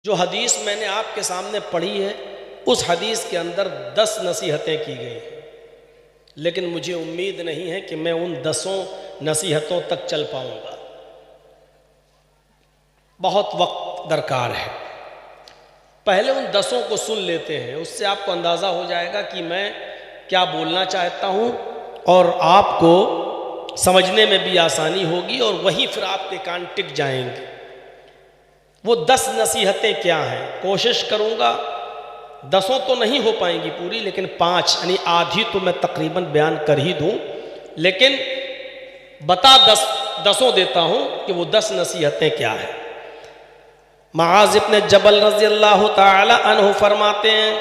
जो हदीस मैंने आपके सामने पढ़ी है उस हदीस के अंदर 10 नसीहतें की गई हैं, लेकिन मुझे उम्मीद नहीं है कि मैं उन 10 नसीहतों तक चल पाऊंगा। बहुत वक्त दरकार है। पहले उन 10 को सुन लेते हैं, उससे आपको अंदाज़ा हो जाएगा कि मैं क्या बोलना चाहता हूँ और आपको समझने में भी आसानी होगी और वहीं फिर आपके कान टिक जाएंगे। वो 10 नसीहतें क्या हैं, कोशिश करूँगा 10 तो नहीं हो पाएंगी पूरी, लेकिन 5 यानी आधी तो मैं तकरीबन बयान कर ही दूँ, लेकिन बता 10 देता हूँ कि वो 10 नसीहतें क्या हैं। मुआज़ इब्न जबल रज़ी अल्लाह ताला अन्हु फरमाते हैं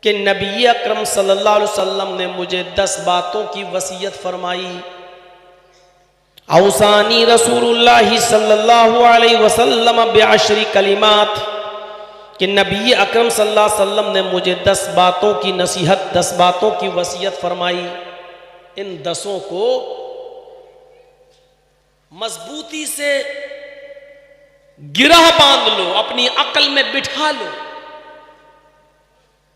कि नबी अकरम सल्लल्लाहु अलैहि वसल्लम ने मुझे 10 बातों की वसीयत फरमाई। औसानी रसूलुल्लाह सल्लल्लाहु अलैहि वसल्लम बिअश्री कलिमात, कि नबी अकरम सल्लल्लाहु अलैहि वसल्लम ने मुझे 10 बातों की नसीहत, 10 बातों की वसीयत फरमाई। इन 10 को मजबूती से गिरह बांध लो, अपनी अक्ल में बिठा लो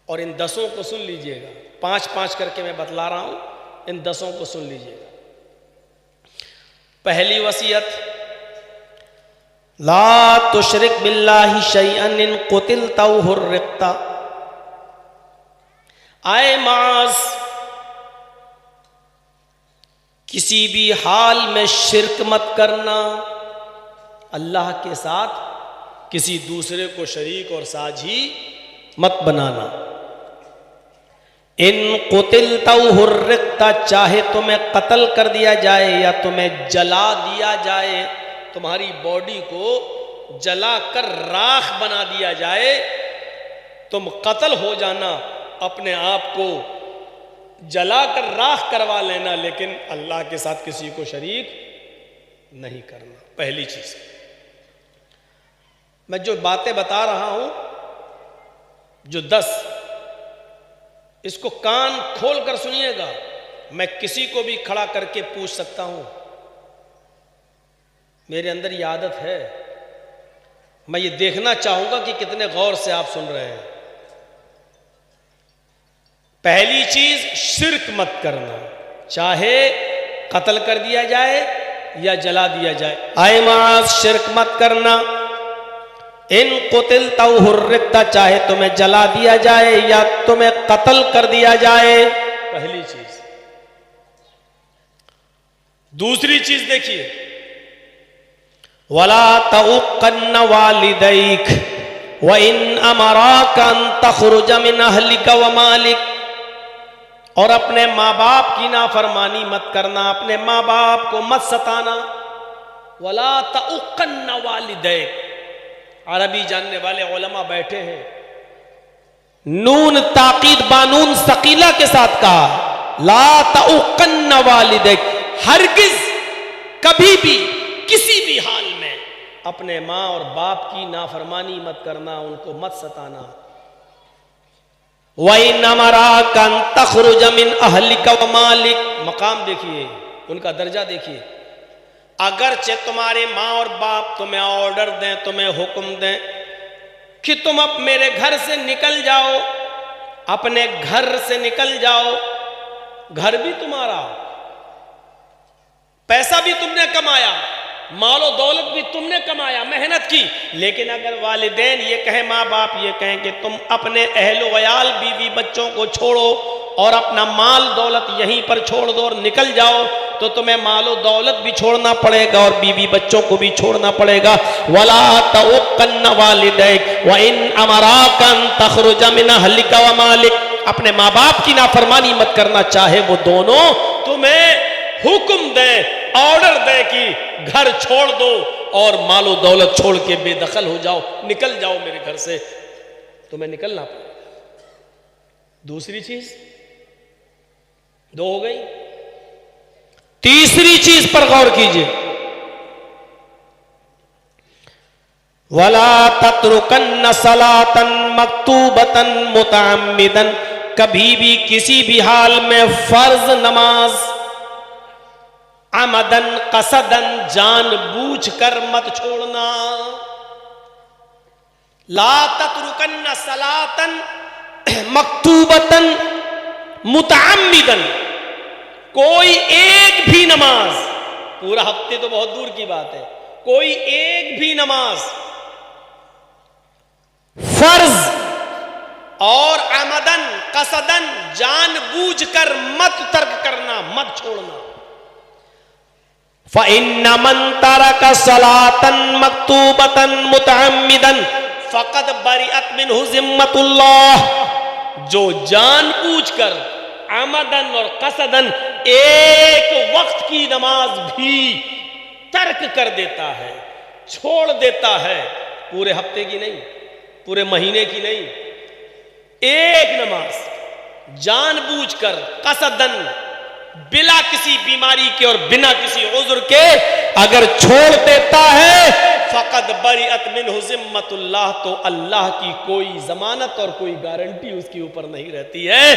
और इन 10 को सुन लीजिएगा। 5-5 करके मैं बतला रहा हूं, इन 10 को सुन लीजिएगा। पहली वसीयत, ला तुशरिक बिल्लाहि शैअन इन कुतिलता हुर्रिक्ता। आए माज, किसी भी हाल में शिरक मत करना, अल्लाह के साथ किसी दूसरे को शरीक और साझी मत बनाना। इन कुतिलता हुर्रिक्ता, चाहे तुम्हें कत्ल कर दिया जाए या तुम्हें जला दिया जाए, तुम्हारी बॉडी को जला कर राख बना दिया जाए, तुम कत्ल हो जाना, अपने आप को जला कर राख करवा लेना, लेकिन अल्लाह के साथ किसी को शरीक नहीं करना। पहली चीज, मैं जो बातें बता रहा हूं, जो 10, इसको कान खोल कर सुनिएगा। मैं किसी को भी खड़ा करके पूछ सकता हूं, मेरे अंदर ये आदत है। मैं ये देखना चाहूंगा कि कितने गौर से आप सुन रहे हैं। पहली चीज, शिर्क मत करना, चाहे कत्ल कर दिया जाए या जला दिया जाए। आए माज, शिर्क मत करना। इन कुतिलता हुर्रिक्ता, चाहे तुम्हें जला दिया जाए या तुम्हें कत्ल कर दिया जाए, पहली चीज। दूसरी चीज देखिए, वला तउक्कन्न वालिदैक व इन अमराका अन तखरुज मिन अहलिका व मालिक, और अपने माँ बाप की नाफरमानी मत करना, अपने माँ बाप को मत सताना। वला तउक्कन्न वालिदैक, अरबी जानने वाले उलमा बैठे हैं, नून ताकीद बानून सकीला के साथ कहा, ला तउक्कन्न वालिदैक, हरगिज कभी भी किसी भी हाल में अपने माँ और बाप की नाफरमानी मत करना, उनको मत सताना। वइन अमराका अन तखरुज मिन अहलिका व मालिक, मकाम देखिए, उनका दर्जा देखिए। अगरचे तुम्हारे माँ और बाप तुम्हें ऑर्डर दें, तुम्हें हुक्म दें कि तुम अब मेरे घर से निकल जाओ, अपने घर से निकल जाओ, घर भी तुम्हारा, पैसा भी तुमने कमाया, मालो दौलत भी तुमने कमाया, मेहनत की, लेकिन अगर वालिदैन ये कहें, माँ बाप ये कहें कि तुम अपने अहलो वयाल, बीवी बच्चों को छोड़ो और अपना माल दौलत यहीं पर छोड़ दो और निकल जाओ, तो तुम्हें मालो दौलत भी छोड़ना पड़ेगा और बीवी बच्चों को भी छोड़ना पड़ेगा। वला तउक्कन्न वालिदैक व इन अमराका अन तखरुज मिन अहलिका व मालिक, अपने माँ बाप की नाफरमानी मत करना, चाहे वो दोनों तुम्हें हुक्म दे, ऑर्डर दे कि घर छोड़ दो और मालो दौलत छोड़ के बेदखल हो जाओ, निकल जाओ मेरे घर से, तुम्हें निकलना पड़ेगा। दूसरी चीज 2 हो गई। तीसरी चीज पर गौर कीजिए, वला तत्रुकन्न सलातन मक्तूबतन मुतअम्मिदन, कभी भी किसी भी हाल में फर्ज नमाज अमदन कसदन जानबूझकर मत छोड़ना। ला ततरुकन्न सलातन मक्तूबतन मुतअम्मिदन, कोई एक भी नमाज, पूरा हफ्ते तो बहुत दूर की बात है, कोई एक भी नमाज फर्ज और अमदन कसदन जानबूझकर मत तर्क करना, मत छोड़ना। फ़इन्न मन तरक सलातन मक्तूबतन मुतअम्मिदन फ़क़द बरिअत मिन्हु ज़िम्मतुल्लाह, जो जानबूझकर अमदन और कसदन एक वक्त की नमाज भी तर्क कर देता है, छोड़ देता है, पूरे हफ्ते की नहीं, पूरे महीने की नहीं, एक नमाज जानबूझकर कसदन बिना किसी बीमारी के और बिना किसी उज़्र के अगर छोड़ देता है, फ़क़द बरिअत मिन्हु ज़िम्मतुल्लाह, तो अल्लाह की कोई जमानत और कोई गारंटी उसके ऊपर नहीं रहती है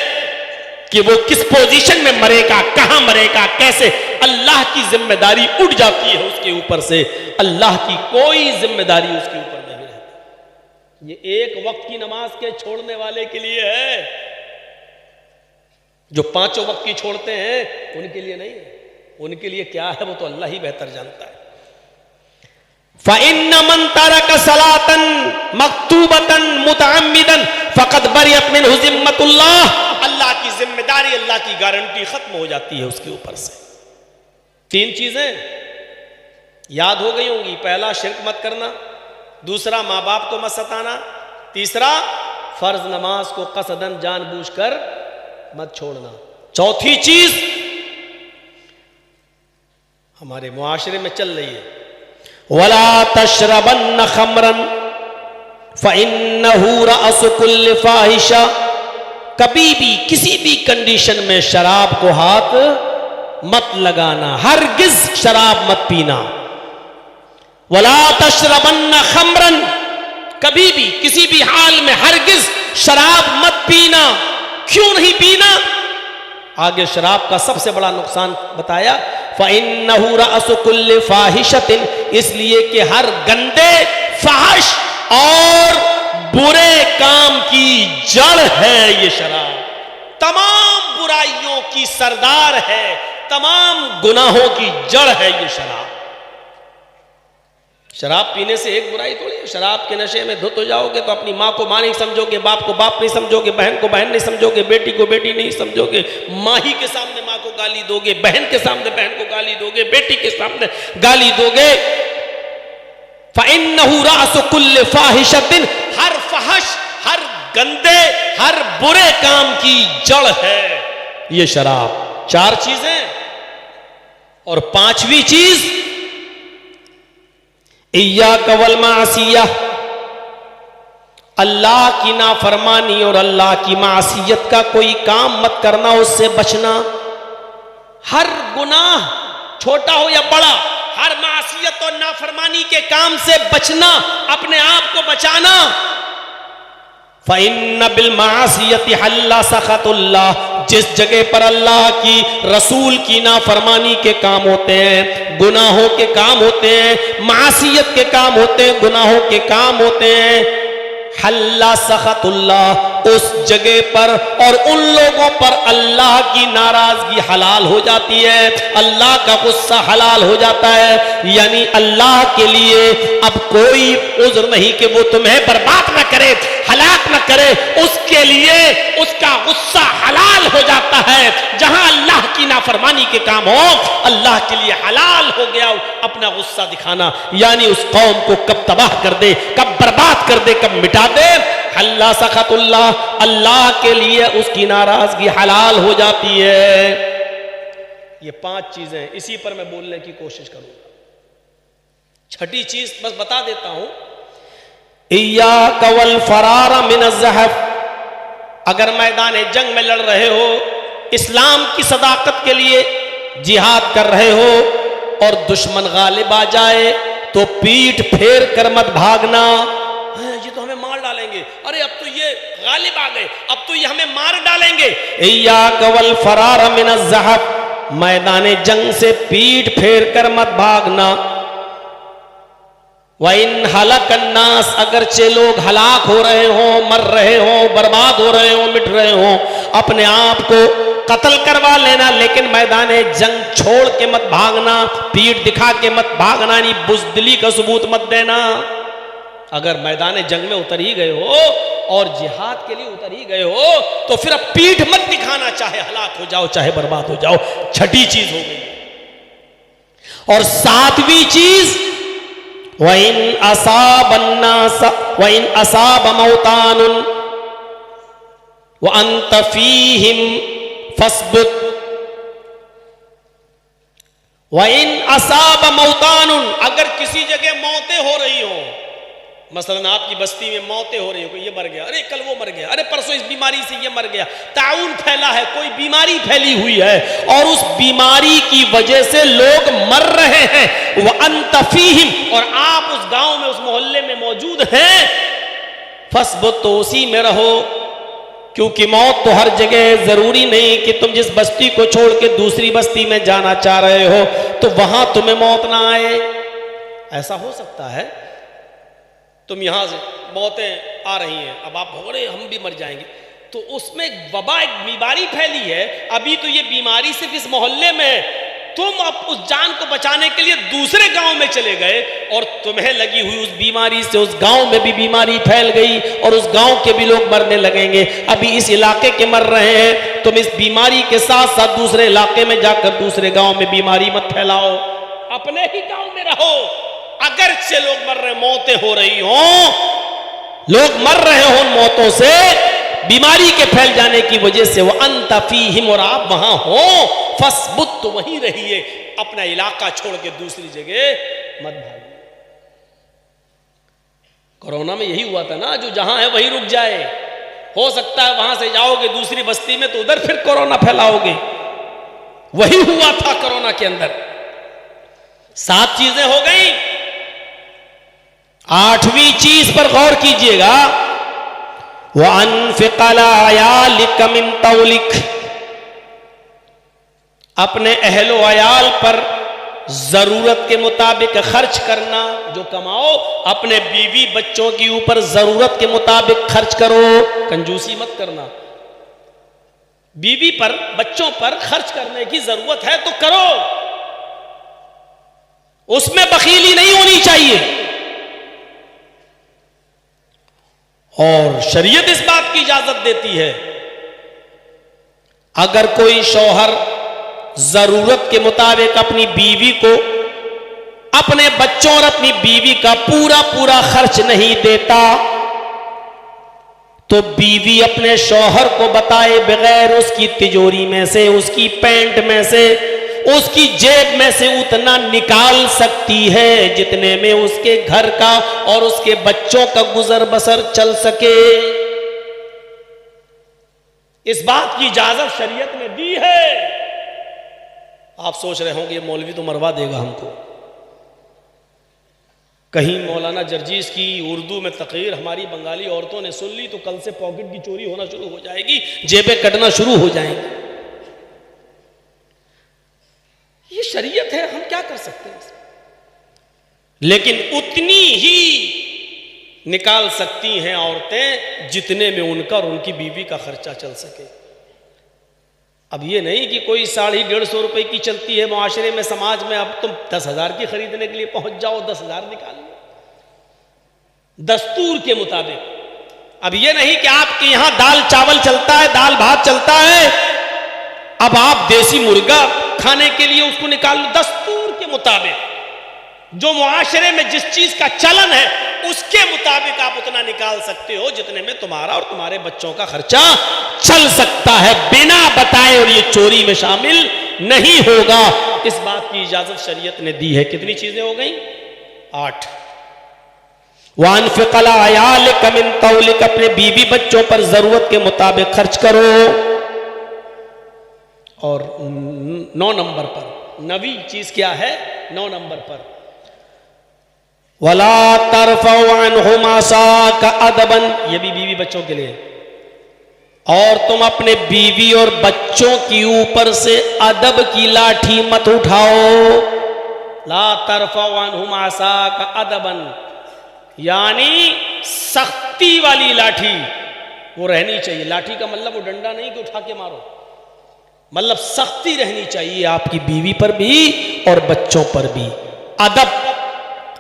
कि वो किस पोजीशन में मरेगा, कहां मरेगा, कैसे। अल्लाह की जिम्मेदारी उठ जाती है उसके ऊपर से, अल्लाह की कोई जिम्मेदारी उसके ऊपर नहीं रहती। ये एक वक्त की नमाज के छोड़ने वाले के लिए है, जो पांचों वक्त की छोड़ते हैं उनके लिए नहीं है। उनके लिए क्या है वो तो अल्लाह ही बेहतर जानता है। फ़इन्न मन तरक सलातन मक्तूबतन मुतअम्मिदन फ़क़द बरिअत मिन्हु ज़िम्मतुल्लाह, अल्लाह की जिम्मेदारी, अल्लाह की गारंटी खत्म हो जाती है उसके ऊपर से। तीन चीजें याद हो गई होंगी, पहला शिर्क मत करना, दूसरा माँ बाप को मत सताना, तीसरा फर्ज नमाज को कसदन जानबूझकर मत छोड़ना, चौथी चीज हमारे मुआशरे में चल रही है, वला तशरबन्न खमरन फ़इन्नहु रअसु कुल्लि फ़ाहिशा, कभी भी किसी भी कंडीशन में शराब को हाथ मत लगाना, हरगिज शराब मत पीना। वला तशरबन्न खमरन, कभी भी किसी भी हाल में हरगिज शराब मत पीना। क्यों नहीं पीना? आगे शराब का सबसे बड़ा नुकसान बताया, फ़इन्नहु रअसु कुल्लि फ़ाहिशतिन, इसलिए कि हर गंदे फहश और बुरे काम की जड़ है ये शराब, तमाम बुराइयों की सरदार है, तमाम गुनाहों की जड़ है ये शराब। शराब पीने से एक बुराई थोड़ी है, शराब के नशे में धुत हो जाओगे तो अपनी माँ को माँ नहीं समझोगे, बाप को बाप नहीं समझोगे, बहन को बहन नहीं समझोगे, बेटी को बेटी नहीं समझोगे, माँ ही के सामने माँ को गाली दोगे, बहन के सामने बहन को गाली दोगे, बेटी के सामने गाली दोगे। फ़इन्नहु रअसु कुल्लि फ़ाहिशतिन, हर फहश, हर गंदे, हर बुरे काम की जड़ है ये शराब। चार चीजें, और पांचवी चीज इय्याक वल मासिया, अल्लाह की नाफरमानी और अल्लाह की मासियत का कोई काम मत करना, उससे बचना। हर गुनाह छोटा हो या बड़ा, हर मासियत और नाफरमानी के काम से बचना, अपने आप को बचाना। फ़इन्न बिल मासियति हल्ला सख़तुल्लाह, जिस जगह पर अल्लाह की रसूल की नाफरमानी के काम होते हैं, गुनाहों के काम होते हैं, मासियत के काम होते हैं, गुनाहों के काम होते हैं, हल्ला सख़तुल्लाह, उस जगह पर और उन लोगों पर अल्लाह की नाराजगी हलाल हो जाती है, अल्लाह का गुस्सा हलाल हो जाता है। यानी अल्लाह के लिए अब कोई उज़्र नहीं कि वो तुम्हें बर्बाद न करे, हलाक न करे, उसके लिए उसका गुस्सा हलाल हो जाता है। जहां अल्लाह की नाफरमानी के काम हो, अल्लाह के लिए हलाल हो गया अपना गुस्सा दिखाना, यानी उस कौम को कब तबाह कर दे, कब बर्बाद कर दे, कब मिटा दे। हल्ला सख़तुल्लाह, अल्लाह के लिए उसकी नाराजगी हलाल हो जाती है। ये पांच चीजें, इसी पर मैं बोलने की कोशिश करूंगा। छठी चीज बस बता देता हूं, इय्याक वल फ़रार मिन ज़हफ़, अगर मैदान जंग में लड़ रहे हो, इस्लाम की सदाकत के लिए जिहाद कर रहे हो और दुश्मन गालिब आ जाए तो पीठ फेर कर मत भागना, ये तो हमें मार डालेंगे, अरे अब तो ये गालिब आ गए, अब तो ये हमें मार डालेंगे। इय्याक वल फ़रार मिन ज़हफ़, मैदान जंग से पीठ फेर कर मत भागना। वइन हलकन्नास, अगरचे लोग हलाक हो रहे हो, मर रहे हो, बर्बाद हो रहे हो, मिट रहे हो, अपने आप को कत्ल करवा लेना, लेकिन मैदान जंग छोड़ के मत भागना, पीठ दिखा के मत भागना, नहीं बुज़दिली का सबूत मत देना। अगर मैदान जंग में उतर ही गए हो और जिहाद के लिए उतर ही गए हो तो फिर अब पीठ मत दिखाना, चाहे हलाक हो जाओ चाहे बर्बाद हो जाओ। छठी चीज हो गई। और सातवीं चीज, वइन असाब मौतानुन व अंत फीहिम फस्बुत। वइन असाब मौतानुन, अगर किसी जगह मौतें हो रही हो, मसलन आपकी बस्ती में मौतें हो रही हो, कोई ये मर गया, अरे कल वो मर गया, अरे परसों इस बीमारी से ये मर गया, ताउन फैला है, कोई बीमारी फैली हुई है और उस बीमारी की वजह से लोग मर रहे हैं, वह अंतफीहिम, और आप उस गांव में उस मोहल्ले में मौजूद हैं, फस्बुत, तो उसी में रहो, क्योंकि मौत तो हर जगह। जरूरी नहीं कि तुम जिस बस्ती को छोड़ के दूसरी बस्ती में जाना चाह रहे हो तो वहां तुम्हें मौत ना आए। ऐसा हो सकता है तुम यहां से मौतें आ रही हैं, अब आप हो रहे हम भी मर जाएंगे, तो उसमें एक वबा, एक बीमारी फैली है, अभी तो ये बीमारी सिर्फ इस मोहल्ले में, तुम अब उस जान को बचाने के लिए दूसरे गांव में चले गए और तुम्हें लगी हुई उस बीमारी से उस गांव में भी बीमारी फैल गई और उस गांव के भी लोग मरने लगेंगे। अभी इस इलाके के मर रहे हैं, तुम इस बीमारी के साथ साथ दूसरे इलाके में जाकर दूसरे गांव में बीमारी मत फैलाओ, अपने ही गांव में रहो। अगर से लोग मर रहे, मौतें हो रही हो, लोग मर रहे हो उन मौतों से, बीमारी के फैल जाने की वजह से, वो अंतफीहिम, और आप वहां हो, फस्बुत, तो वहीं रहिए, अपना इलाका छोड़ के दूसरी जगह मत भागिए। कोरोना में यही हुआ था ना, जो जहां है वहीं रुक जाए। हो सकता है वहां से जाओगे दूसरी बस्ती में तो उधर फिर कोरोना फैलाओगे, वही हुआ था कोरोना के अंदर। 7 चीजें हो गई। 8वीं चीज पर गौर कीजिएगा, वह अनफिकला अयालिक मिन तौलिक, अपने अहलो अयाल पर जरूरत के मुताबिक खर्च करना, जो कमाओ अपने बीवी बच्चों के ऊपर जरूरत के मुताबिक खर्च करो, कंजूसी मत करना। बीवी पर बच्चों पर खर्च करने की जरूरत है तो करो, उसमें बखीली नहीं होनी चाहिए। और शरीयत इस बात की इजाजत देती है, अगर कोई शौहर जरूरत के मुताबिक अपनी बीवी को, अपने बच्चों और अपनी बीवी का पूरा पूरा खर्च नहीं देता, तो बीवी अपने शौहर को बताए बगैर उसकी तिजोरी में से, उसकी पैंट में से, उसकी जेब में से उतना निकाल सकती है जितने में उसके घर का और उसके बच्चों का गुजर बसर चल सके। इस बात की इजाजत शरीयत ने दी है। आप सोच रहे होंगे ये मौलवी तो मरवा देगा हमको। कहीं मौलाना जर्जीस की उर्दू में तकरीर हमारी बंगाली औरतों ने सुन ली तो कल से पॉकेट की चोरी होना शुरू हो जाएगी, जेबें कटना शुरू हो जाएंगी। ये शरीयत है, हम क्या कर सकते हैं। लेकिन उतनी ही निकाल सकती हैं औरतें जितने में उनका और उनकी बीवी का खर्चा चल सके। अब ये नहीं कि कोई 150-150 रुपए की चलती है मुआशरे में, समाज में, अब तुम 10,000 की खरीदने के लिए पहुंच जाओ, 10,000 निकाल लो दस्तूर के मुताबिक। अब ये नहीं कि आपके यहां दाल चावल चलता है, दाल भात चलता है, अब आप देसी मुर्गा खाने के लिए उसको निकाल लो। दस्तूर के मुताबिक जो मुआशरे में जिस चीज का चलन है उसके मुताबिक आप उतना निकाल सकते हो जितने में तुम्हारा और तुम्हारे बच्चों का खर्चा चल सकता है, बिना बताए, और ये चोरी में शामिल नहीं होगा। इस बात की इजाजत शरीयत ने दी है। कितनी चीजें हो गई? 8। वानफिकला अयालिक मिन तौलिक, अपने बीवी बच्चों पर जरूरत के मुताबिक खर्च करो। और 9 नंबर पर, 9वीं चीज क्या है? 9 नंबर पर, वला तरफउ अन्हुमा साका अदबन, ये भी बीवी बच्चों के लिए, और तुम अपने बीवी और बच्चों की ऊपर से अदब की लाठी मत उठाओ। ला तरफउ अन्हुमा साका अदबन, यानी सख्ती वाली लाठी वो रहनी चाहिए। लाठी का मतलब वो डंडा नहीं कि उठा के मारो, मतलब सख्ती रहनी चाहिए आपकी बीवी पर भी और बच्चों पर भी। अदब,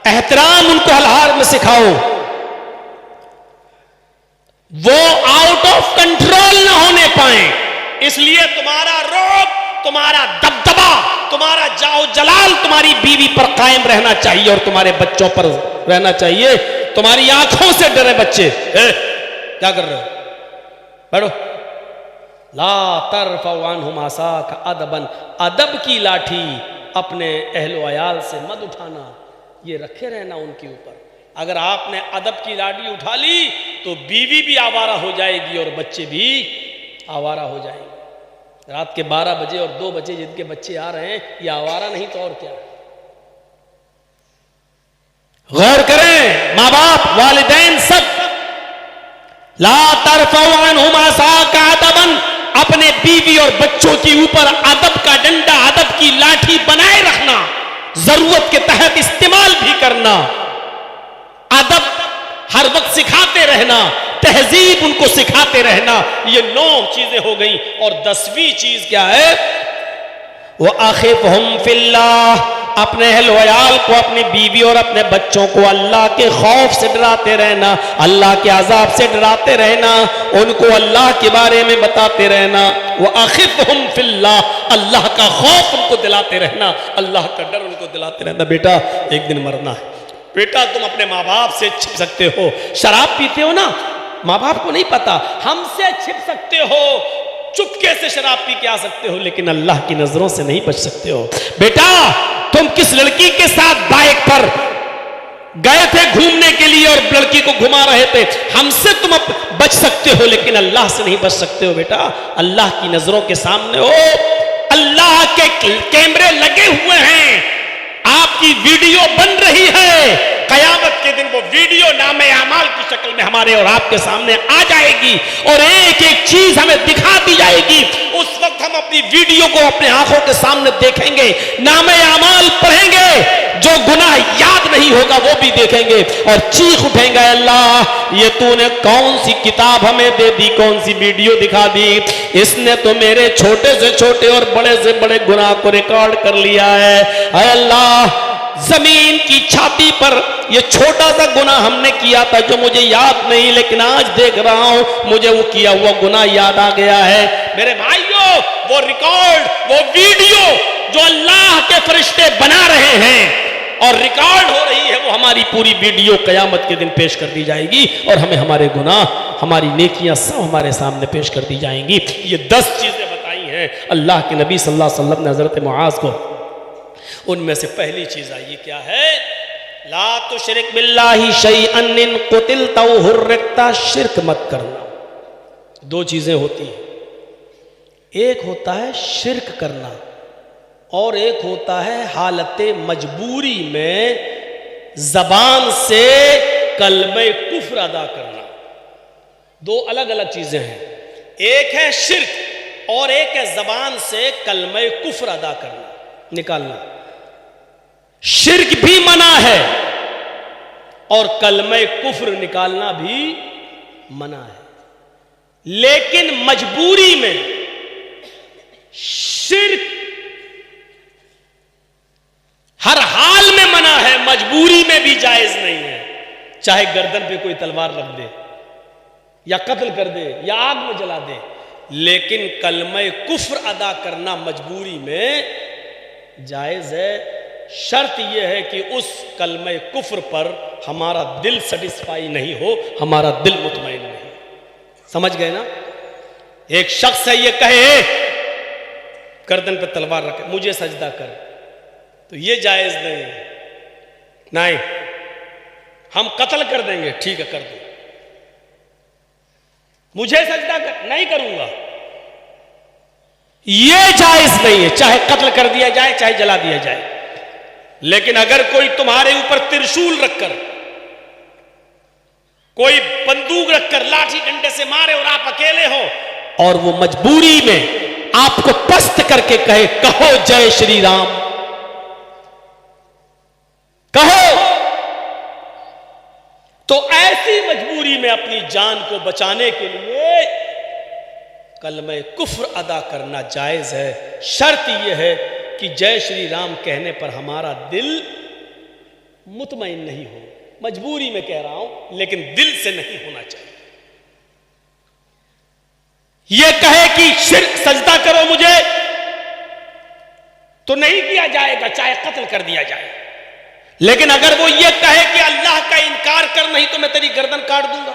एहतराम उनको हर में सिखाओ, वो आउट ऑफ कंट्रोल ना होने पाए। इसलिए तुम्हारा रौब, तुम्हारा दबदबा, तुम्हारा जाओ जलाल तुम्हारी बीवी पर कायम रहना चाहिए और तुम्हारे बच्चों पर रहना चाहिए। तुम्हारी आंखों से डरे बच्चे। क्या कर रहे हो? बैठो। ला तरफउ अन्हुम आसाक अदबन, अदब की लाठी अपने अहलो अयाल से मत उठाना, ये रखे रहना उनके ऊपर। अगर आपने अदब की लाठी उठा ली तो बीवी भी आवारा हो जाएगी और बच्चे भी आवारा हो जाएंगे। रात के 12 बजे और 2 बजे जिनके बच्चे आ रहे हैं, ये आवारा नहीं तो और क्या है? गौर करें माँ बाप, वालिदैन सब। ला तरफउ अन्हुम आसाक अदबन, अपने बीवी और बच्चों के ऊपर अदब का डंडा, अदब की लाठी बनाए रखना, जरूरत के तहत इस्तेमाल भी करना। अदब हर वक्त सिखाते रहना, तहजीब उनको सिखाते रहना। ये 9 चीजें हो गई। और 10वीं चीज क्या है? वो आखिफहुम फिल्लाह, अपने अहल-वयाल को, अपनी बीवी और अपने बच्चों को अल्लाह के खौफ से डराते रहना, अल्लाह के अजाब से डराते रहना, उनको अल्लाह के बारे में बताते रहना। वो आखिफहुम फिल्लाह, अल्लाह का खौफ उनको दिलाते रहना, अल्लाह का डर उनको दिलाते रहना। बेटा एक दिन मरना है, बेटा तुम अपने माँ बाप से छिप सकते हो। शराब पीते हो ना, माँ बाप को नहीं पता, हमसे छिप सकते हो, चुपके से शराब पी के आ सकते हो, लेकिन अल्लाह की नजरों से नहीं बच सकते हो। बेटा तुम किस लड़की के साथ बाइक पर गए थे घूमने के लिए और लड़की को घुमा रहे थे, हमसे तुम बच सकते हो, लेकिन अल्लाह से नहीं बच सकते हो। बेटा अल्लाह की नजरों के सामने हो, अल्लाह के कैमरे लगे हुए हैं, आपकी वीडियो बन रही है। कयामत के दिन वो वीडियो नामे अमाल की शक्ल में हमारे और आपके सामने आ जाएगी और एक एक चीज हमें दिखा दी जाएगी। उस वक्त हम अपनी वीडियो को अपने आंखों के सामने देखेंगे, नामे अमाल पढ़ेंगे, जो गुनाह याद नहीं होगा वो भी देखेंगे और चीख उठेंगे, अल्लाह ये तूने कौन सी किताब हमें दे दी, कौन सी वीडियो दिखा दी, इसने तो मेरे छोटे से छोटे और बड़े से बड़े गुनाह को रिकॉर्ड कर लिया है। ऐ अल्लाह, जमीन की छाती पर ये छोटा सा गुनाह हमने किया था जो मुझे याद नहीं, लेकिन आज देख रहा हूं मुझे वो किया हुआ गुनाह याद आ गया है। मेरे भाइयों, वो रिकॉर्ड, वो वीडियो जो अल्लाह के फरिश्ते बना रहे हैं और रिकॉर्ड हो रही है, वो हमारी पूरी वीडियो कयामत के दिन पेश कर दी जाएगी और हमें हमारे गुनाह, हमारी नेकियां सब हमारे सामने पेश कर दी जाएंगी। ये 10 चीजें बताई हैं अल्लाह के नबी सल्लल्लाहु अलैहि वसल्लम ने हजरत मुआज को। उनमें से पहली चीज आई क्या है? ला तुशरिक बिल्लाहि शैअन इन कुतिलता व हुर्रिकता, शिर्क मत करना। 2 चीजें होती हैं, एक होता है शिर्क करना और एक होता है हालत मजबूरी में जबान से कलमे कुफ्र अदा करना। 2 अलग अलग चीजें हैं, एक है शिर्क और एक है जबान से कलमे कुफ्र अदा करना, निकालना। शिर्क भी मना है और कलमे कुफ्र निकालना भी मना है, लेकिन मजबूरी में शिर्क हर हाल में मना है, मजबूरी में भी जायज नहीं है। चाहे गर्दन पे कोई तलवार रख दे या कत्ल कर दे या आग में जला दे, लेकिन कलमे कुफ्र अदा करना मजबूरी में जायज है। शर्त यह है कि उस कलमे कुफ्र पर हमारा दिल सेटिस्फाई नहीं हो, हमारा दिल मुतमईन नहीं। समझ गए ना? एक शख्स है ये कहे गर्दन पे तलवार रखे, मुझे सजदा कर, तो ये जायज नहीं है। नहीं, हम कत्ल कर देंगे, ठीक है कर दो, मुझे सजदा कर, नहीं करूंगा, ये जायज नहीं है। चाहे कत्ल कर दिया जाए, चाहे जला दिया जाए, लेकिन अगर कोई तुम्हारे ऊपर त्रिशूल रखकर, कोई बंदूक रखकर लाठी डंडे से मारे और आप अकेले हो और वो मजबूरी में आपको पस्त करके कहे कहो जय श्री राम, कहो, नबी में अपनी जान को बचाने के लिए कलमे कुफ्र अदा करना जायज़ है। शर्त यह है कि जय श्री राम कहने पर हमारा दिल मुतमईन नहीं हो। मजबूरी में कह रहा हूं, लेकिन दिल से नहीं होना चाहिए। यह कहे कि शिर्क सजदा करो मुझे, तो नहीं किया जाएगा, चाहे कत्ल कर दिया जाए। लेकिन अगर वो ये कहे कि अल्लाह का इनकार कर, नहीं तो मैं तेरी गर्दन काट दूंगा,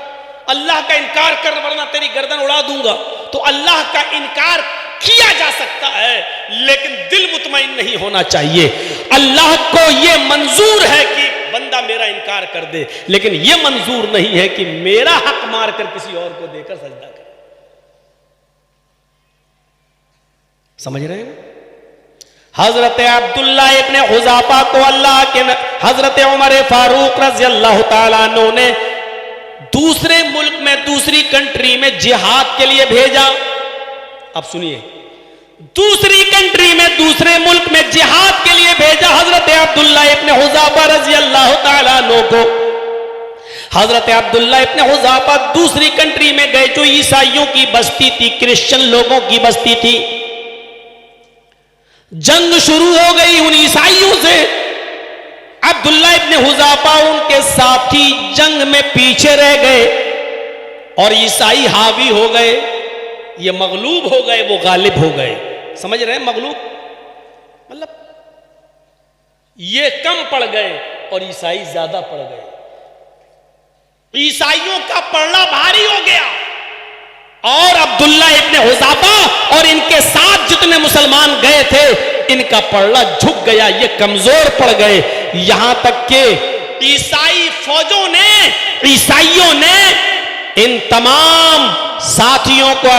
अल्लाह का इनकार कर वरना तेरी गर्दन उड़ा दूंगा, तो अल्लाह का इनकार किया जा सकता है, लेकिन दिल मुतमईन नहीं होना चाहिए। अल्लाह को यह मंजूर है कि बंदा मेरा इनकार कर दे, लेकिन यह मंजूर नहीं है कि मेरा हक मारकर किसी और को देकर सजदा करे। समझ रहे हैं? हजरत अब्दुल्ला इब्ने हुज़ाफा को अल्लाह के हजरत उमर फारूक रज़ी अल्लाह तआला अन्हु ने दूसरे मुल्क में, दूसरी कंट्री में जिहाद के लिए भेजा। अब सुनिए, दूसरी कंट्री में, दूसरे मुल्क में जिहाद के लिए भेजा हजरत अब्दुल्ला इब्ने हुज़ाफा रज़ी अल्लाह तआला अन्हु को। हजरत अब्दुल्ला इब्ने हुज़ाफा दूसरी कंट्री में गए जो ईसाइयों की बस्ती थी, क्रिश्चियन लोगों की बस्ती थी। जंग शुरू हो गई उन ईसाइयों से। अब्दुल्ला इब्ने हुज़ाफा उनके साथी जंग में पीछे रह गए और ईसाई हावी हो गए, ये मगलूब हो गए, वो गालिब हो गए। समझ रहे हैं? मगलूब मतलब ये कम पड़ गए और ईसाई ज्यादा पड़ गए। ईसाइयों का पलड़ा भारी हो गया और अब्दुल्ला इब्ने हुज़ाफा और इनके साथ जितने मुसलमान गए थे, इनका पलड़ा झुक गया, ये कमजोर पड़ गए। यहां तक कि ईसाई फौजों ने, ईसाइयों ने इन तमाम साथियों को,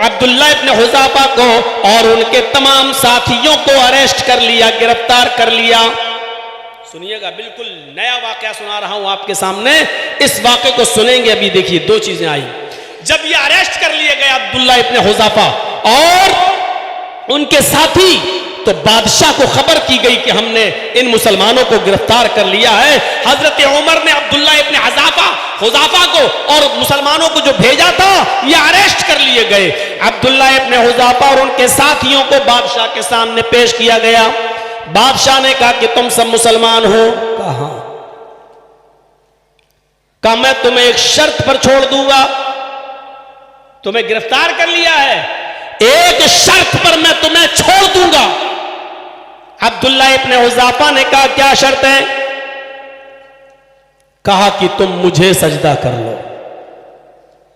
अब्दुल्ला इब्ने हुज़ाफा को और उनके तमाम साथियों को अरेस्ट कर लिया, गिरफ्तार कर लिया। सुनिएगा, बिल्कुल नया वाकया सुना रहा हूं आपके सामने, इस वाकये को सुनेंगे। अभी देखिए, दो चीजें आई। जब ये अरेस्ट कर लिए गए अब्दुल्ला इब्ने हुज़ाफा और उनके साथी, तो बादशाह को खबर की गई कि हमने इन मुसलमानों को गिरफ्तार कर लिया है। हजरत उमर ने अब्दुल्ला इब्ने हुज़ाफा को और मुसलमानों को जो भेजा था, ये अरेस्ट कर लिए गए। अब्दुल्ला इब्ने हुज़ाफा और उनके साथियों को बादशाह के सामने पेश किया गया। बादशाह ने कहा कि तुम सब मुसलमान हो? कहा मैं तुम्हें एक शर्त पर छोड़ दूंगा। तुम्हें गिरफ्तार कर लिया है, एक शर्त पर मैं तुम्हें छोड़ दूंगा। अब्दुल्ला इब्ने हुज़ाफा ने कहा क्या शर्त है? कहा कि तुम मुझे सजदा कर लो।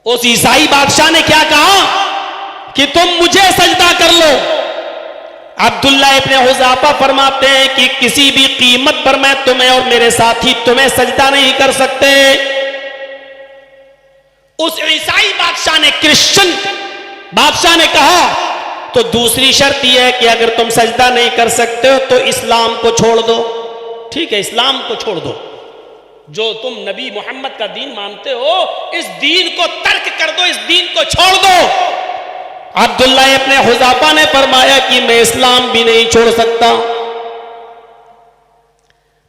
उस ईसाई बादशाह ने क्या कहा कि तुम मुझे सजदा कर लो। अब्दुल्ला इब्ने हुज़ाफा फरमाते हैं कि किसी भी कीमत पर मैं तुम्हें और मेरे साथी तुम्हें सजदा नहीं कर सकते। उस ईसाई बादशाह ने, क्रिश्चियन बादशाह ने कहा तो दूसरी शर्त यह है कि अगर तुम सजदा नहीं कर सकते हो तो इस्लाम को छोड़ दो। ठीक है, इस्लाम को छोड़ दो, जो तुम नबी मोहम्मद का दीन मानते हो, इस दीन को तर्क कर दो, इस दीन को छोड़ दो। अब्दुल्ला इब्ने हुज़ाफा ने फरमाया कि मैं इस्लाम भी नहीं छोड़ सकता,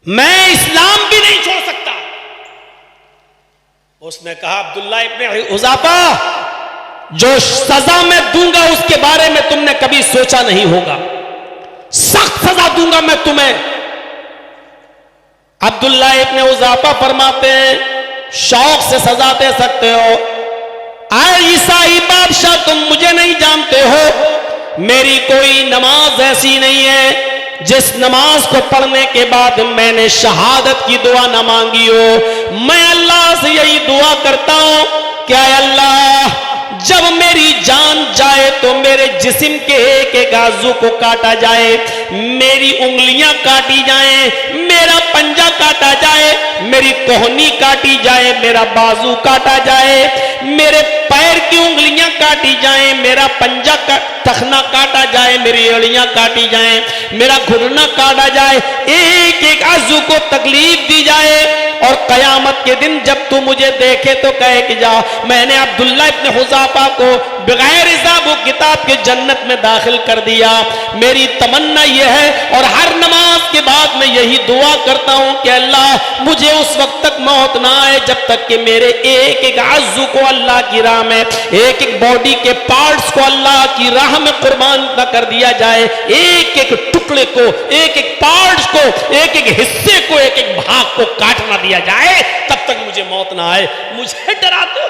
मैं इस्लाम भी नहीं छोड़ सकता। उसने कहा अब्दुल्ला इब्ने हुज़ाफा, जो सजा मैं दूंगा उसके बारे में तुमने कभी सोचा नहीं होगा, सख्त सजा दूंगा मैं तुम्हें। अब्दुल्ला इब्ने हुज़ाफा फरमाते हैं शौक से सजा दे सकते हो। आए ईसाई बादशाह, तुम मुझे नहीं जानते हो, मेरी कोई नमाज ऐसी नहीं है जिस नमाज को पढ़ने के बाद मैंने शहादत की दुआ ना मांगी हो। मैं अल्लाह से यही दुआ करता हूं, क्या अल्लाह जब मेरी जान जाए तो मेरे जिस्म के एक एक आज़ू को काटा जाए, मेरी उंगलियां काटी जाएं, मेरा पंजा काटा जाए, मेरी कोहनी काटी जाए, मेरा बाजू काटा जाए, मेरे पैर की उंगलियां काटी जाएं, मेरा पंजा का टखना काटा जाए, मेरी एड़ियां काटी जाएं, मेरा घुटना काटा जाए, एक एक आज़ू को तकलीफ दी जाए, और कयामत के दिन जब तू मुझे देखे तो कहे कि जा, मैंने अब्दुल्ला इब्न हुज़ाफा को बगैर हिसाब व किताब के जन्नत में दाखिल कर दिया। मेरी तमन्ना यह है और हर नमाज के बाद मैं यही दुआ करता हूं कि अल्लाह मुझे उस वक्त तक मौत ना आए जब तक कि मेरे एक एक आज़ू को अल्लाह की राह में, एक एक बॉडी के पार्ट्स को अल्लाह की राह में कुर्बान न कर दिया जाए, एक एक टुकड़े को, एक एक पार्ट्स को, एक एक हिस्से को, एक एक भाग को काट ना दिया जाए तब तक मुझे मौत ना आए। मुझे डराते हो?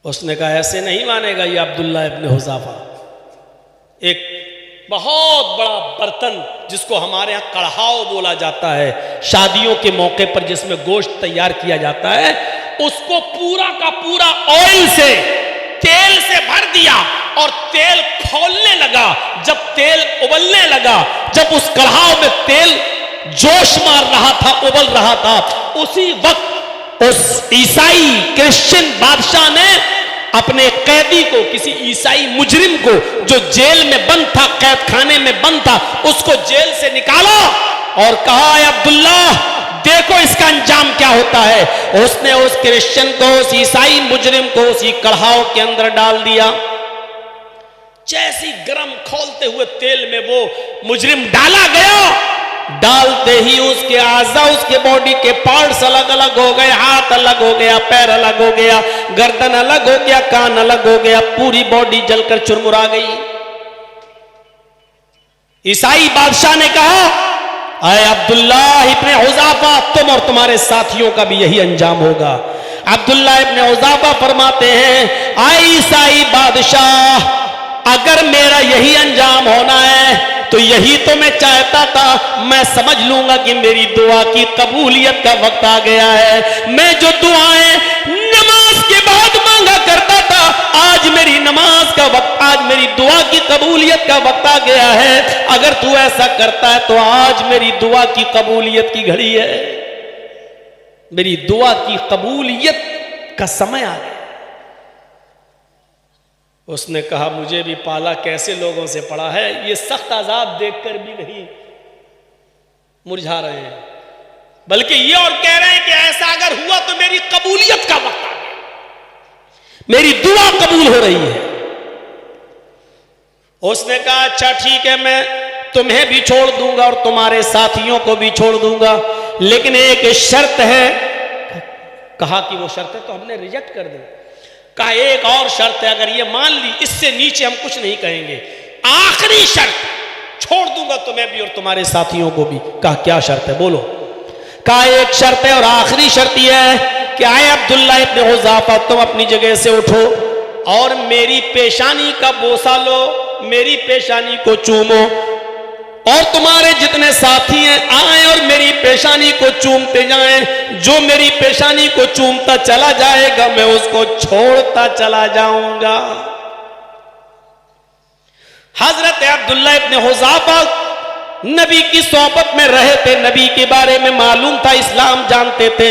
उसने कहा ऐसे नहीं मानेगा ये अब्दुल्ला इब्न हुज़ाफा। एक बहुत बड़ा बर्तन जिसको हमारे यहाँ कढ़ाव बोला जाता है, शादियों के मौके पर जिसमें गोश्त तैयार किया जाता है, उसको पूरा का पूरा ऑयल से, तेल से भर दिया और तेल खौलने लगा। जब तेल उबलने लगा, जब उस कढ़ाव में तेल जोश मार रहा था, उबल रहा था, उसी वक्त उस ईसाई क्रिश्चियन बादशाह ने अपने कैदी को, किसी ईसाई मुजरिम को जो जेल में बंद था, कैद खाने में बंद था, उसको जेल से निकाला और कहा अब्दुल्ला देखो इसका अंजाम क्या होता है। उसने उस क्रिश्चियन को, उस ईसाई मुजरिम को उसी कढ़ाव के अंदर डाल दिया। जैसी गरम खौलते हुए तेल में वो मुजरिम डाला गया, डालते ही उसके आज़ा, उसके बॉडी के पार्ट्स अलग अलग हो गए, हाथ अलग हो गया, पैर अलग हो गया, गर्दन अलग हो गया, कान अलग हो गया, पूरी बॉडी जलकर चुरमुरा गई। ईसाई बादशाह ने कहा अय अब्दुल्ला इब्न हुज़ाफा, तुम और तुम्हारे साथियों का भी यही अंजाम होगा। अब्दुल्ला इब्न हुज़ाफा फरमाते हैं आय ईसाई बादशाह, अगर मेरा यही अंजाम होना है तो यही तो मैं चाहता था। मैं समझ लूंगा कि मेरी दुआ की कबूलियत का वक्त आ गया है। मैं जो दुआएं नमाज के बाद मांगा करता था, आज मेरी नमाज का वक्त, आज मेरी दुआ की कबूलियत का वक्त आ गया है। अगर तू ऐसा करता है तो आज मेरी दुआ की कबूलियत की घड़ी है, मेरी दुआ की कबूलियत का समय आ गया। उसने कहा मुझे भी पाला कैसे लोगों से पड़ा है, ये सख्त अजाब देखकर भी नहीं मुरझा रहे हैं, बल्कि ये और कह रहे हैं कि ऐसा अगर हुआ तो मेरी कबूलियत का वक्त आ गया, मेरी दुआ कबूल हो रही है। उसने कहा अच्छा ठीक है, मैं तुम्हें भी छोड़ दूंगा और तुम्हारे साथियों को भी छोड़ दूंगा, लेकिन एक शर्त है। कहा कि वो शर्त है तो हमने रिजेक्ट कर दी। कहा एक और शर्त है, अगर ये मान ली इससे नीचे हम कुछ नहीं कहेंगे, आखिरी शर्त, छोड़ दूंगा तुम्हें भी और तुम्हारे साथियों को भी। कहा क्या शर्त है बोलो। कहा एक शर्त है और आखिरी शर्त यह है कि आए अब्दुल्ला इब्न हुज़ाफा, तुम अपनी जगह से उठो और मेरी पेशानी का बोसा लो, मेरी पेशानी को चूमो और तुम्हारे जितने साथी हैं आए और मेरी पेशानी को चूमते जाएं। जो मेरी पेशानी को चूमता चला जाएगा मैं उसको छोड़ता चला जाऊंगा। हजरत अब्दुल्ला इब्न हुज़ाफा नबी की सोहबत में रहे थे, नबी के बारे में मालूम था, इस्लाम जानते थे।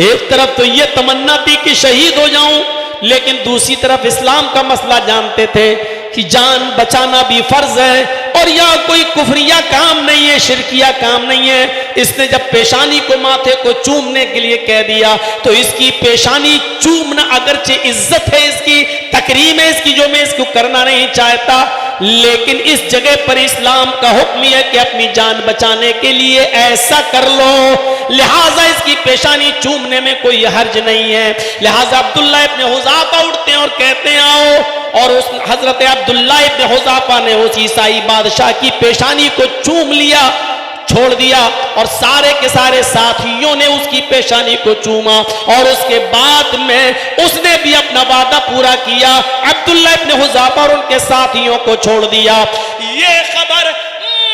एक तरफ तो ये तमन्ना थी कि शहीद हो जाऊं, लेकिन दूसरी तरफ इस्लाम का मसला जानते थे कि जान बचाना भी फर्ज है और यह कोई कुफरिया काम नहीं है, शिरकिया काम नहीं है। इसने जब पेशानी को, माथे को चूमने के लिए कह दिया तो इसकी पेशानी चूमना अगरचे इज्जत है, इसकी तकरीम है इसकी, जो मैं इसको करना नहीं चाहता, लेकिन इस जगह पर इस्लाम का हुक्म है कि अपनी जान बचाने के लिए ऐसा कर लो, लिहाजा इसकी पेशानी चूमने में कोई हर्ज नहीं है। लिहाजा अब्दुल्ला इब्न हुज़ाफा उठते हैं और कहते हैं आओ, और उस हजरत अब्दुल्ला इब्न हुज़ाफा ने उस ईसाई बादशाह की पेशानी को चूम लिया, छोड़ दिया और सारे के सारे साथियों ने उसकी पेशानी को चूमा और उसके बाद में उसने भी अपना वादा पूरा किया। अब्दुल्ला इब्न हुज़ाफा और उनके साथियों को छोड़ दिया। ये खबर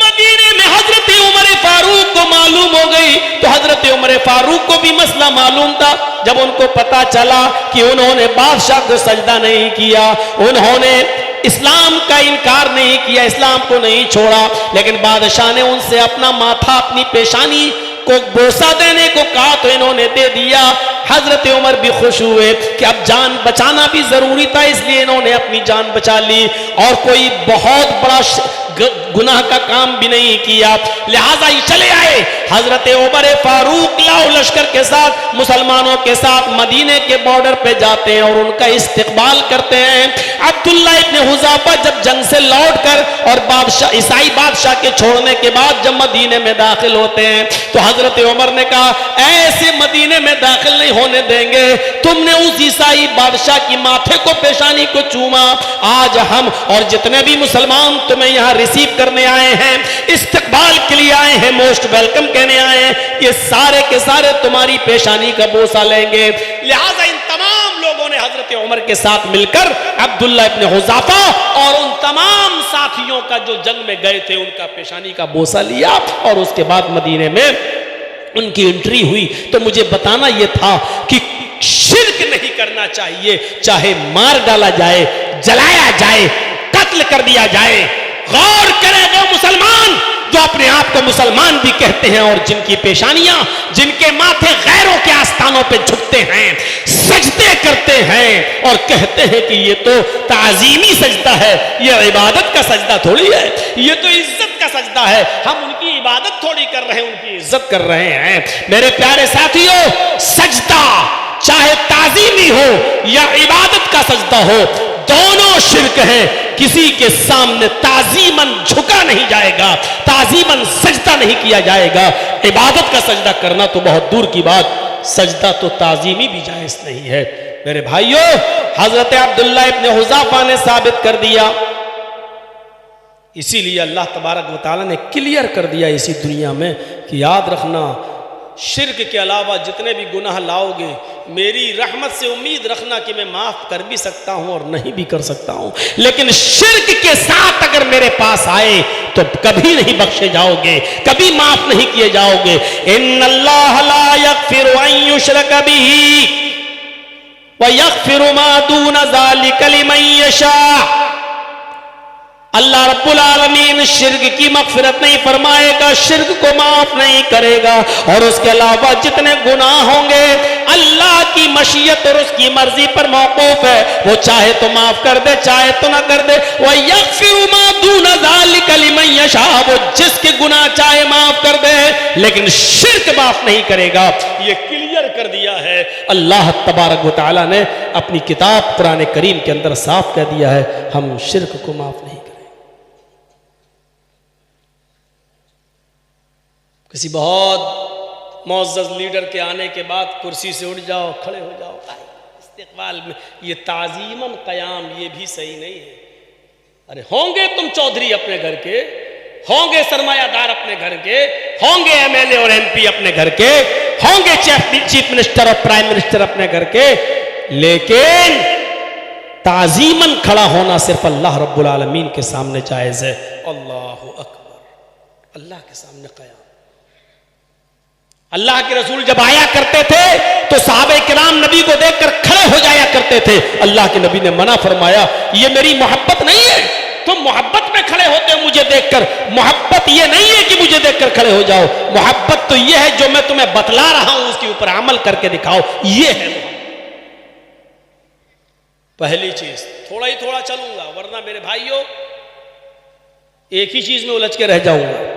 मदीने में हजरत उमर फारूक को मालूम हो गई तो हजरत उमर फारूक को भी मसला मालूम था। जब उनको पता चला कि उन्होंने बादशाह को सजदा नहीं किया, उन्होंने इस्लाम का इनकार नहीं किया, इस्लाम को नहीं छोड़ा, लेकिन बादशाह ने उनसे अपना माथा, अपनी पेशानी को बोसा देने को कहा तो इन्होंने दे दिया। हजरत उमर भी खुश हुए कि अब जान बचाना भी जरूरी था, इसलिए इन्होंने अपनी जान बचा ली। और कोई बहुत बड़ा गुनाह का काम भी नहीं किया, लिहाजा ये चले आए। हजरत उमर फारूक लाओ लश्कर के साथ, मुसलमानों के साथ मदीने के बॉर्डर पे जाते हैं और उनका इस्तकबाल करते हैं। अब्दुल्ला इब्न हुज़ाफा जब जंग से लौटकर और बादशाह ईसाई बादशाह के छोड़ने के बाद जब मदीने में दाखिल होते हैं तो हजरत उमर ने कहा, ऐसे मदीने में दाखिल नहीं होने देंगे। तुमने उस ईसाई बादशाह की माथे को, पेशानी को चूमा, आज हम और जितने भी मुसलमान तुम्हें यहाँ रिसीव करने आए हैं, इस्तकबाल के लिए आए हैं, मोस्ट वेलकम कहने आए हैं, ये सारे के सारे तुम्हारी पेशानी का बोसा लेंगे। लिहाजा इन तमाम लोगों ने हजरत उमर के साथ मिलकर अब्दुल्ला इब्न हुज़ाफा और उन तमाम साथियों का जो जंग में गए थे उनका पेशानी का बोसा लिया और उसके बाद मदीने में उनकी एंट्री हुई। तो मुझे बताना यह था कि शिर्क नहीं करना चाहिए, चाहे मार डाला जाए, जलाया जाए, कत्ल कर दिया जाए। गौर करें वो मुसलमान जो अपने आप को मुसलमान भी कहते हैं और जिनकी पेशानियां, जिनके माथे गैरों के आस्थानों पे झुकते हैं, सजदे करते हैं और कहते हैं कि ये तो ताजीमी सजदा है, ये इबादत का सजदा थोड़ी है, ये तो इज्जत का सजदा है, हम उनकी इबादत थोड़ी कर रहे हैं, उनकी इज्जत कर रहे हैं। मेरे प्यारे साथियों, सजदा चाहे ताजीमी हो या इबादत का सजदा हो, दोनों शिर्क है। किसी के सामने ताजीमन झुका नहीं जाएगा, ताजीमन सजदा नहीं किया जाएगा। इबादत का सजदा करना तो बहुत दूर की बात, सजदा तो ताजीमी भी जायज नहीं है। मेरे भाइयों, हजरत अब्दुल्ला इब्न हुज़ाफा ने साबित कर दिया, इसीलिए अल्लाह तबारक व तआला ने क्लियर कर दिया इसी दुनिया में कि याद रखना, शिर्क के अलावा जितने भी गुनाह लाओगे, मेरी रहमत से उम्मीद रखना कि मैं माफ कर भी सकता हूं और नहीं भी कर सकता हूं, लेकिन शिर्क के साथ अगर मेरे पास आए तो कभी नहीं बख्शे जाओगे, कभी माफ नहीं किए जाओगे। इन्नल्लाह ला यग़फिरु अन युश्रक बिही व यग़फिरु मा दून ज़ालिका लिमन यशा। अल्लाह रब्बुल आलमीन शिर्क की मग़फ़िरत नहीं फरमाएगा, शिर्क को माफ नहीं करेगा, और उसके अलावा जितने गुनाह होंगे अल्लाह की मशीयत और उसकी मर्जी पर मौकूफ है, वो चाहे तो माफ कर दे, चाहे तो ना कर दे। व यग़फ़िरु मा दून ज़ालिका लिमन यशा, वो जिसके गुनाह चाहे माफ कर दे, लेकिन शिर्क माफ नहीं करेगा। ये क्लियर कर दिया है अल्लाह तबारक व तआला ने अपनी किताब कुरान करीम के अंदर साफ कह दिया है, हम शिर्क को माफ नहीं करेंगे। किसी बहुत मुअज़्ज़ज़ लीडर के आने के बाद कुर्सी से उठ जाओ, खड़े हो जाओ इस्तिक़बाल में, ये ताज़ीमन क़याम, ये भी सही नहीं है। अरे होंगे तुम चौधरी अपने घर के, होंगे सरमायादार अपने घर के, होंगे एमएलए और एमपी अपने घर के, होंगे चीफ मिनिस्टर और प्राइम मिनिस्टर अपने घर के, लेकिन ताज़ीमन खड़ा होना सिर्फ अल्लाह रब्बुल आलमीन के सामने जायज़ है। अल्लाहु अकबर, अल्लाह के सामने क़याम। अल्लाह के रसूल जब आया करते थे तो सहाबे किराम नबी को देखकर खड़े हो जाया करते थे। अल्लाह के नबी ने मना फरमाया, ये मेरी मोहब्बत नहीं है, तुम मोहब्बत में खड़े होते हो मुझे देखकर, मोहब्बत ये नहीं है कि मुझे देखकर खड़े हो जाओ, मोहब्बत तो ये है जो मैं तुम्हें बतला रहा हूं उसके ऊपर अमल करके दिखाओ, ये है पहली चीज। थोड़ा ही थोड़ा चलूंगा, वरना मेरे भाइयों एक ही चीज में उलझ के रह जाऊंगा।